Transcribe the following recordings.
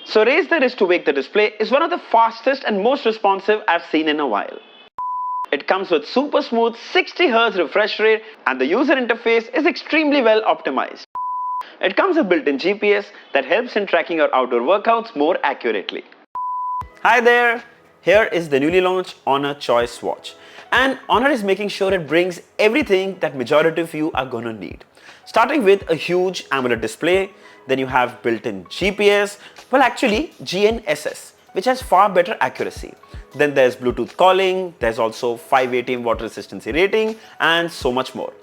So raise the wrist to wake the display is one of the fastest and most responsive I've seen in a while. It comes with super smooth 60Hz refresh rate and the user interface is extremely well optimized. It comes with built-in GPS that helps in tracking your outdoor workouts more accurately. Hi there! Here is the newly launched Honor Choice watch. And Honor is making sure it brings everything that majority of you are gonna need. Starting with a huge AMOLED display, then you have built-in GPS, well actually GNSS, which has far better accuracy. Then there's Bluetooth calling, there's also 5 ATM water resistance rating and so much more.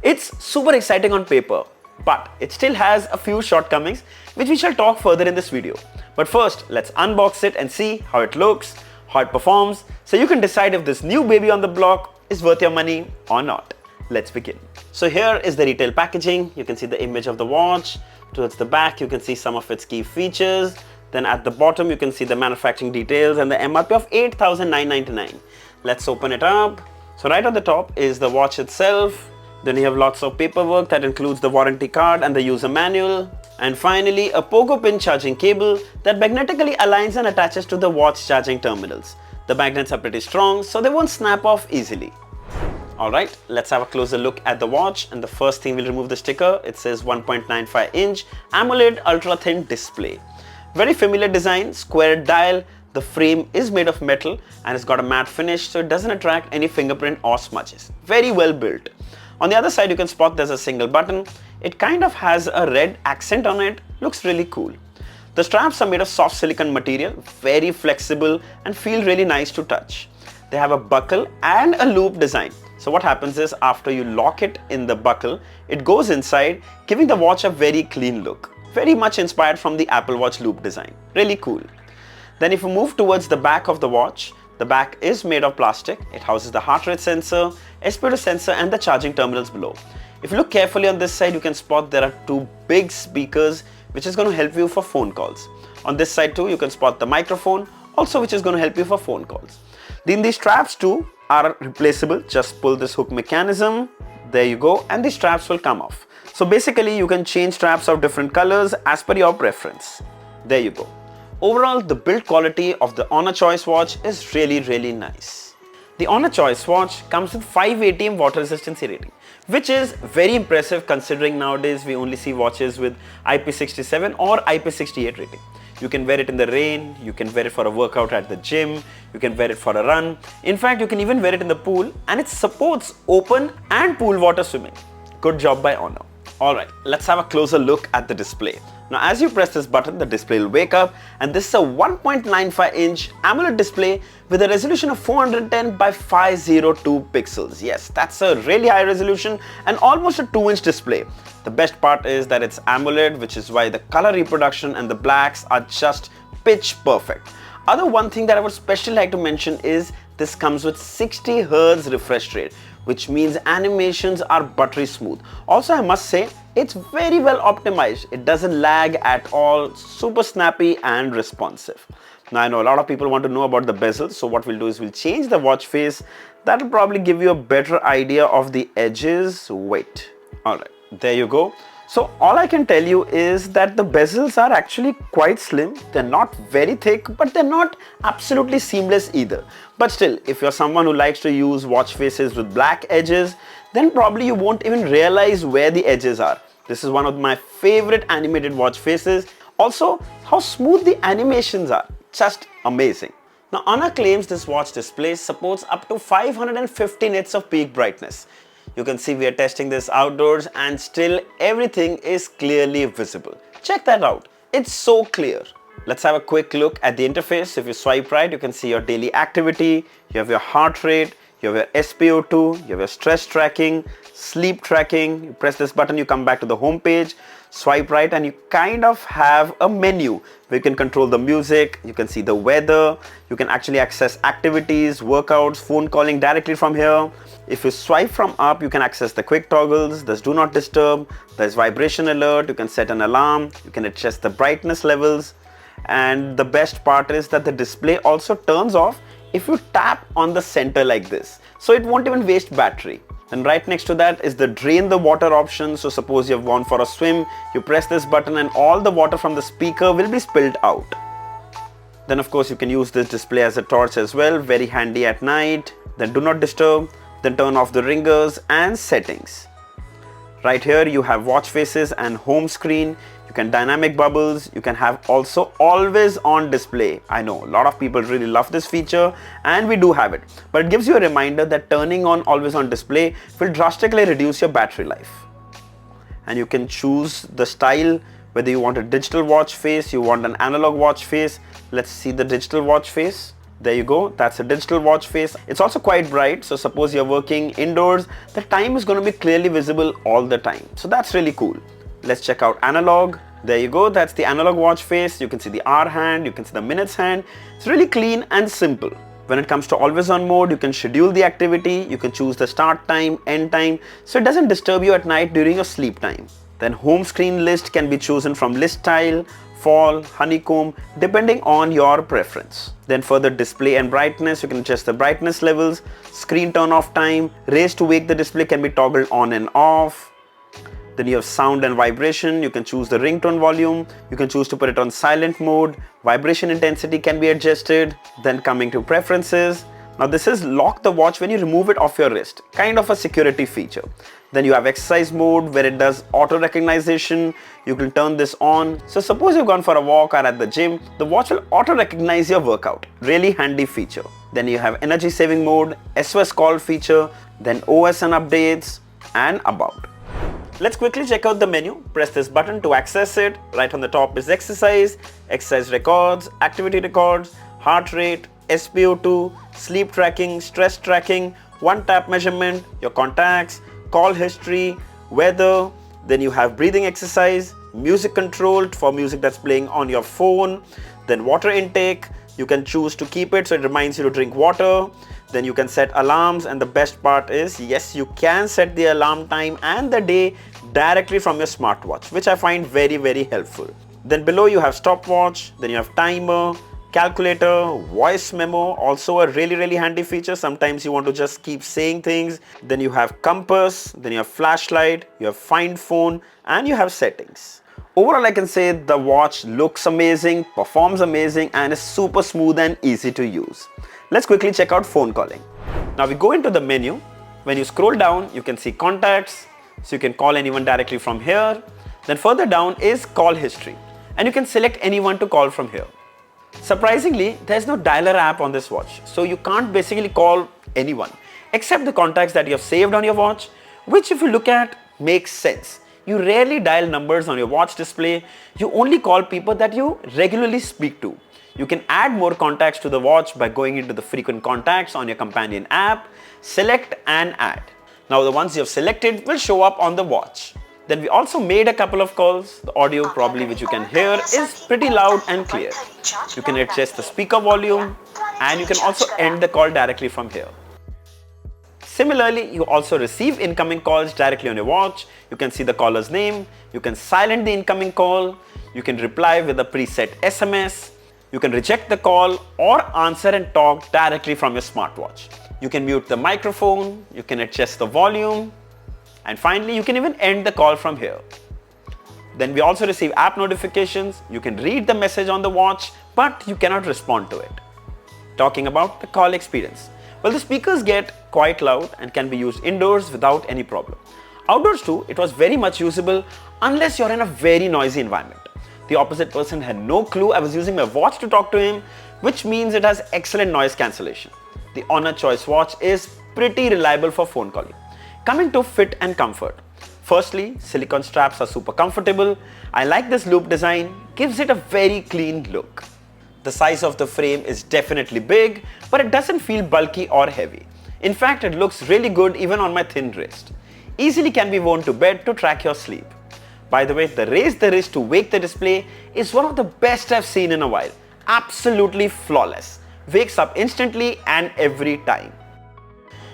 It's super exciting on paper, but it still has a few shortcomings which we shall talk further in this video. But first, let's unbox it and see how it looks, how it performs, so you can decide if this new baby on the block is worth your money or not. Let's begin. So here is the retail packaging. You can see the image of the watch. Towards the back, you can see some of its key features. Then at the bottom, you can see the manufacturing details and the MRP of 8,999. Let's open it up. So right on the top is the watch itself. Then you have lots of paperwork that includes the warranty card and the user manual. And finally, a pogo pin charging cable that magnetically aligns and attaches to the watch charging terminals. The magnets are pretty strong, so they won't snap off easily. Alright, let's have a closer look at the watch, and the first thing we'll remove the sticker. It says 1.95 inch AMOLED ultra thin display. Very familiar design, squared dial. The frame is made of metal and it's got a matte finish, so it doesn't attract any fingerprint or smudges. Very well built. On the other side, you can spot there's a single button. It kind of has a red accent on it. Looks really cool. The straps are made of soft silicone material, very flexible and feel really nice to touch. They have a buckle and a loop design. So what happens is after you lock it in the buckle, it goes inside, giving the watch a very clean look. Very much inspired from the Apple Watch loop design. Really cool. Then if you move towards the back of the watch, the back is made of plastic. It houses the heart rate sensor, SpO2 sensor and the charging terminals below. If you look carefully on this side, you can spot there are two big speakers which is going to help you for phone calls. On this side too, you can spot the microphone also, which is going to help you for phone calls. Then these straps too are replaceable. Just pull this hook mechanism. There you go, and the straps will come off. So basically you can change straps of different colors as per your preference. There you go. Overall, the build quality of the Honor Choice watch is really nice. The Honor Choice watch comes with 5 ATM water resistance rating, which is very impressive considering nowadays we only see watches with IP67 or IP68 rating. You can wear it in the rain, you can wear it for a workout at the gym, you can wear it for a run. In fact, you can even wear it in the pool, and it supports open and pool water swimming. Good job by Honor. Alright, let's have a closer look at the display. Now as you press this button, the display will wake up, and this is a 1.95 inch AMOLED display with a resolution of 410 by 502 pixels. Yes, that's a really high resolution and almost a 2-inch display. The best part is that it's AMOLED, which is why the color reproduction and the blacks are just pitch perfect. Other one thing that I would especially like to mention is this comes with 60Hz refresh rate, which means animations are buttery smooth. Also, I must say, it's very well optimized. It doesn't lag at all, super snappy and responsive. Now, I know a lot of people want to know about the bezel, so what we'll do is we'll change the watch face. That'll probably give you a better idea of the edges. Wait. Alright, there you go. So all I can tell you is that the bezels are actually quite slim. They're not very thick, but they're not absolutely seamless either. But still, if you're someone who likes to use watch faces with black edges, then probably you won't even realize where the edges are. This is one of my favorite animated watch faces. Also, how smooth the animations are. Just amazing. Now, Honor claims this watch display supports up to 550 nits of peak brightness. You can see we are testing this outdoors and still everything is clearly visible. Check that out. It's so clear. Let's have a quick look at the interface. If you swipe right, you can see your daily activity, you have your heart rate, you have your SpO2, you have your stress tracking, sleep tracking. You press this button, you come back to the home page, swipe right, and you kind of have a menu where you can control the music, you can see the weather, you can actually access activities, workouts, phone calling directly from here. If you swipe from up, you can access the quick toggles, there's do not disturb, there's vibration alert, you can set an alarm, you can adjust the brightness levels, and the best part is that the display also turns off if you tap on the center like this, so it won't even waste battery. And right next to that is the drain the water option. So suppose you have gone for a swim, you press this button and all the water from the speaker will be spilled out. Then of course you can use this display as a torch as well, very handy at night. Then do not disturb, then turn off the ringers and settings. Right here you have watch faces and home screen. You can dynamic bubbles. You can have also always on display. I know a lot of people really love this feature and we do have it. But it gives you a reminder that turning on always on display will drastically reduce your battery life. And you can choose the style, whether you want a digital watch face, you want an analog watch face. Let's see the digital watch face. There you go, that's a digital watch face. It's also quite bright, so suppose you're working indoors, the time is going to be clearly visible all the time. So that's really cool. Let's check out analog. There you go, that's the analog watch face. You can see the hour hand, you can see the minutes hand. It's really clean and simple. When it comes to always on mode, you can schedule the activity, you can choose the start time, end time, so it doesn't disturb you at night during your sleep time. Then home screen list can be chosen from list style, fall, honeycomb, depending on your preference. Then for the display and brightness, you can adjust the brightness levels, screen turn off time, raise to wake the display can be toggled on and off. Then you have sound and vibration, you can choose the ringtone volume, you can choose to put it on silent mode, vibration intensity can be adjusted. Then coming to preferences, now this is lock the watch when you remove it off your wrist, kind of a security feature. Then you have exercise mode where it does auto recognition. You can turn this on. So suppose you've gone for a walk or at the gym, the watch will auto recognize your workout. Really handy feature. Then you have energy saving mode, SOS call feature, then OS and updates and about. Let's quickly check out the menu. Press this button to access it. Right on the top is exercise, exercise records, activity records, heart rate, SpO2, sleep tracking, stress tracking, one tap measurement, your contacts, call history, weather. Then you have breathing exercise, music control for music that's playing on your phone, then water intake. You can choose to keep it so it reminds you to drink water. Then you can set alarms, and the best part is, yes, you can set the alarm time and the day directly from your smartwatch, which I find very, very helpful. Then below you have stopwatch, then you have timer, calculator, voice memo, also a really, really handy feature. Sometimes you want to just keep saying things. Then you have compass, then you have flashlight, you have find phone, and you have settings. Overall, I can say the watch looks amazing, performs amazing, and is super smooth and easy to use. Let's quickly check out phone calling. Now we go into the menu. When you scroll down, you can see contacts, so you can call anyone directly from here. Then further down is call history, and you can select anyone to call from here. Surprisingly, there's no dialer app on this watch, so you can't basically call anyone except the contacts that you have saved on your watch, which if you look at makes sense. You rarely dial numbers on your watch display, you only call people that you regularly speak to. You can add more contacts to the watch by going into the frequent contacts on your companion app, select and add. Now the ones you have selected will show up on the watch. Then we also made a couple of calls. The audio probably which you can hear is pretty loud and clear. You can adjust the speaker volume and you can also end the call directly from here. Similarly, you also receive incoming calls directly on your watch. You can see the caller's name. You can silent the incoming call. You can reply with a preset SMS. You can reject the call or answer and talk directly from your smartwatch. You can mute the microphone. You can adjust the volume. And finally, you can even end the call from here. Then we also receive app notifications. You can read the message on the watch, but you cannot respond to it. Talking about the call experience. Well, the speakers get quite loud and can be used indoors without any problem. Outdoors too, it was very much usable unless you're in a very noisy environment. The opposite person had no clue I was using my watch to talk to him, which means it has excellent noise cancellation. The Honor Choice watch is pretty reliable for phone calling. Coming to fit and comfort. Firstly, silicone straps are super comfortable. I like this loop design, gives it a very clean look. The size of the frame is definitely big, but it doesn't feel bulky or heavy. In fact, it looks really good even on my thin wrist. Easily can be worn to bed to track your sleep. By the way, the raise the wrist to wake the display is one of the best I've seen in a while. Absolutely flawless. Wakes up instantly and every time.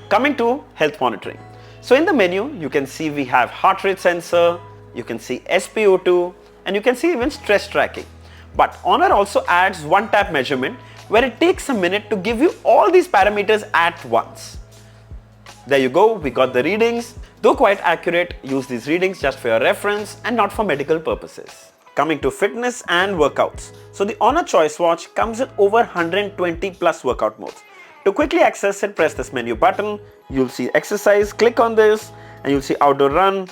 Coming to health monitoring. So in the menu, you can see we have heart rate sensor, you can see SpO2, and you can see even stress tracking. But Honor also adds one tap measurement where it takes a minute to give you all these parameters at once. There you go, we got the readings. Though quite accurate, use these readings just for your reference and not for medical purposes. Coming to fitness and workouts. So the Honor Choice Watch comes with over 120 plus workout modes. To quickly access it, press this menu button. You'll see exercise, click on this and you'll see outdoor run,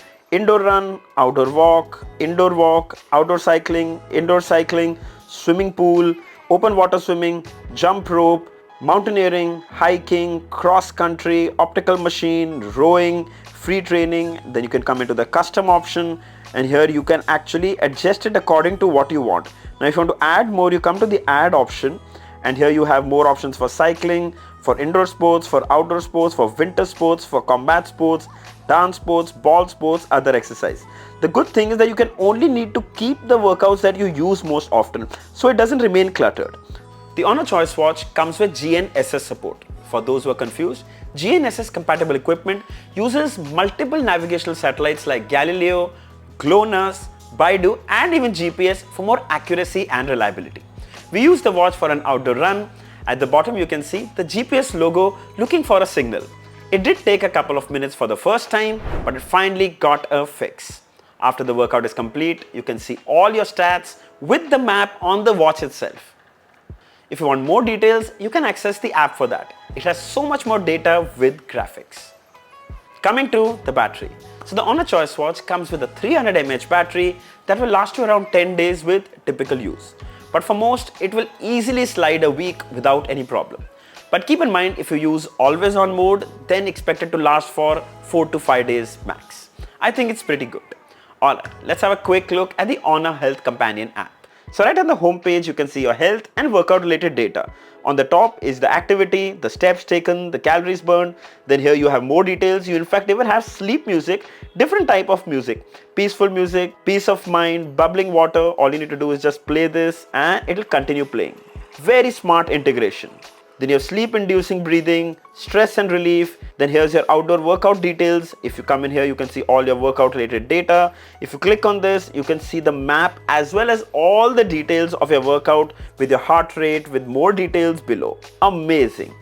outdoor walk, outdoor cycling, indoor cycling, swimming pool, open water swimming, jump rope, mountaineering, hiking, cross country, optical machine, rowing, free training. Then you can come into the custom option and here you can actually adjust it according to what you want. Now if you want to add more, you come to the add option and here you have more options for cycling, for indoor sports, for outdoor sports, for winter sports, for combat sports, dance sports, ball sports, other exercise. The good thing is that you can only need to keep the workouts that you use most often, so it doesn't remain cluttered. The Honor Choice Watch comes with GNSS support. For those who are confused, GNSS compatible equipment uses multiple navigational satellites like Galileo, GLONASS, Baidu and even GPS for more accuracy and reliability. We use the watch for an outdoor run. At the bottom you can see the GPS logo looking for a signal. It did take a couple of minutes for the first time, but it finally got a fix. After the workout is complete, you can see all your stats with the map on the watch itself. If you want more details, you can access the app for that. It has so much more data with graphics. Coming to the battery. So the Honor Choice Watch comes with a 300 mAh battery that will last you around 10 days with typical use. But for most, it will easily slide a week without any problem. But keep in mind, if you use always on mode, then expect it to last for 4 to 5 days max. I think it's pretty good. Alright, let's have a quick look at the Honor Health Companion app. So right on the home page, you can see your health and workout related data. On the top is the activity, the steps taken, the calories burned. Then here you have more details. You in fact even have sleep music, different type of music, peaceful music, peace of mind, bubbling water. All you need to do is just play this and it will continue playing. Very smart integration. Then you have sleep inducing breathing, stress and relief. Then here's your outdoor workout details. If you come in here, you can see all your workout related data. If you click on this, you can see the map as well as all the details of your workout with your heart rate with more details below. Amazing.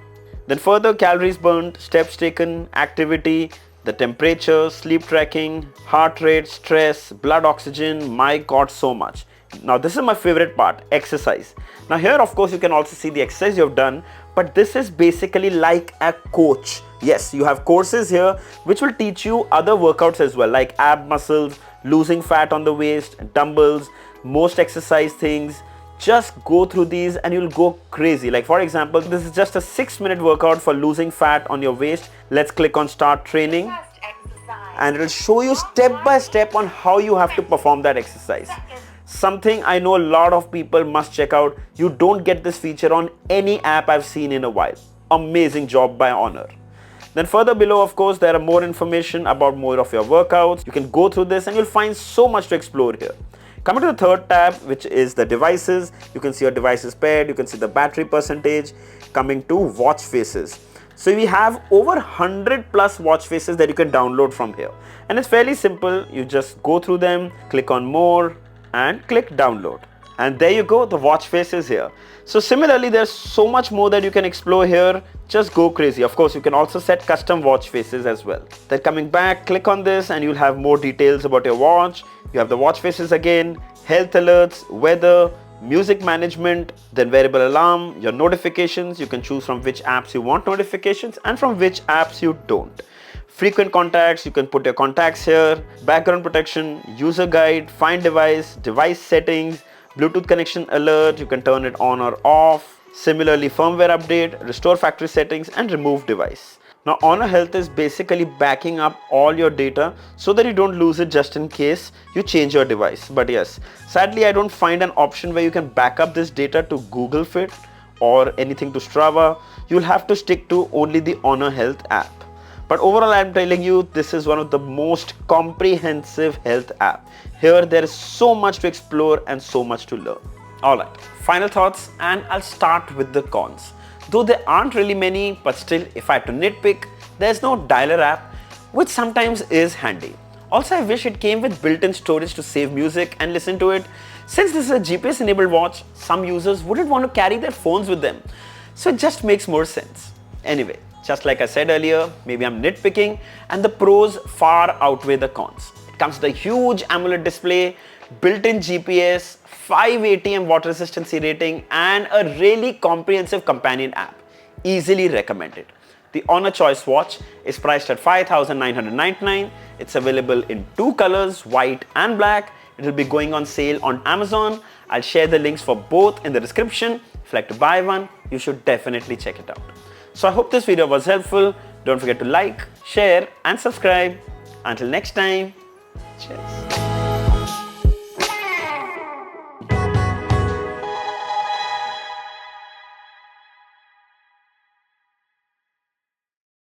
Then further calories burned, steps taken, activity, the temperature, sleep tracking, heart rate, stress, blood oxygen. My God, so much. Now this is my favorite part, exercise. Now here of course you can also see the exercise you've done, but this is basically like a coach. Yes, you have courses here which will teach you other workouts as well, like ab muscles, losing fat on the waist, dumbbells, most exercise things. Just go through these and you'll go crazy. Like for example, this is just a 6-minute workout for losing fat on your waist. Let's click on start training and it'll show you step by step on how you have to perform that exercise. Something I know a lot of people must check out. You don't get this feature on any app I've seen in a while. Amazing job by Honor. Then further below, of course, there are more information about more of your workouts. You can go through this and you'll find so much to explore here. Coming to the third tab, which is the devices. You can see your devices paired. You can see the battery percentage. Coming to watch faces. So we have over 100 plus watch faces that you can download from here. And it's fairly simple. You just go through them, click on more, and click download, and there you go, the watch face is here. So similarly, there's so much more that you can explore here. Just go crazy. Of course, you can also set custom watch faces as well. Then coming back, click on this and you'll have more details about your watch. You have the watch faces again, health alerts, weather, music management, then wearable alarm, your notifications. You can choose from which apps you want notifications and from which apps you don't. Frequent contacts, you can put your contacts here, background protection, user guide, find device, device settings, Bluetooth connection alert, you can turn it on or off. Similarly, firmware update, restore factory settings and remove device. Now Honor Health is basically backing up all your data so that you don't lose it just in case you change your device. But yes, sadly I don't find an option where you can back up this data to Google Fit or anything to Strava. You'll have to stick to only the Honor Health app. But overall, I'm telling you, this is one of the most comprehensive health app. Here, there is so much to explore and so much to learn. Alright, final thoughts, and I'll start with the cons. Though there aren't really many, but still, if I had to nitpick, there's no dialer app, which sometimes is handy. Also, I wish it came with built-in storage to save music and listen to it. Since this is a GPS-enabled watch, some users wouldn't want to carry their phones with them. So it just makes more sense. Anyway, just like I said earlier, maybe I'm nitpicking and the pros far outweigh the cons. It comes with a huge AMOLED display, built-in GPS, 5 ATM water resistancy rating, and a really comprehensive companion app. Easily recommended. The Honor Choice watch is priced at $5,999. It's available in two colors, white and black. It will be going on sale on Amazon. I'll share the links for both in the description. If you'd like to buy one, you should definitely check it out. So I hope this video was helpful. Don't forget to like, share and subscribe. Until next time, cheers.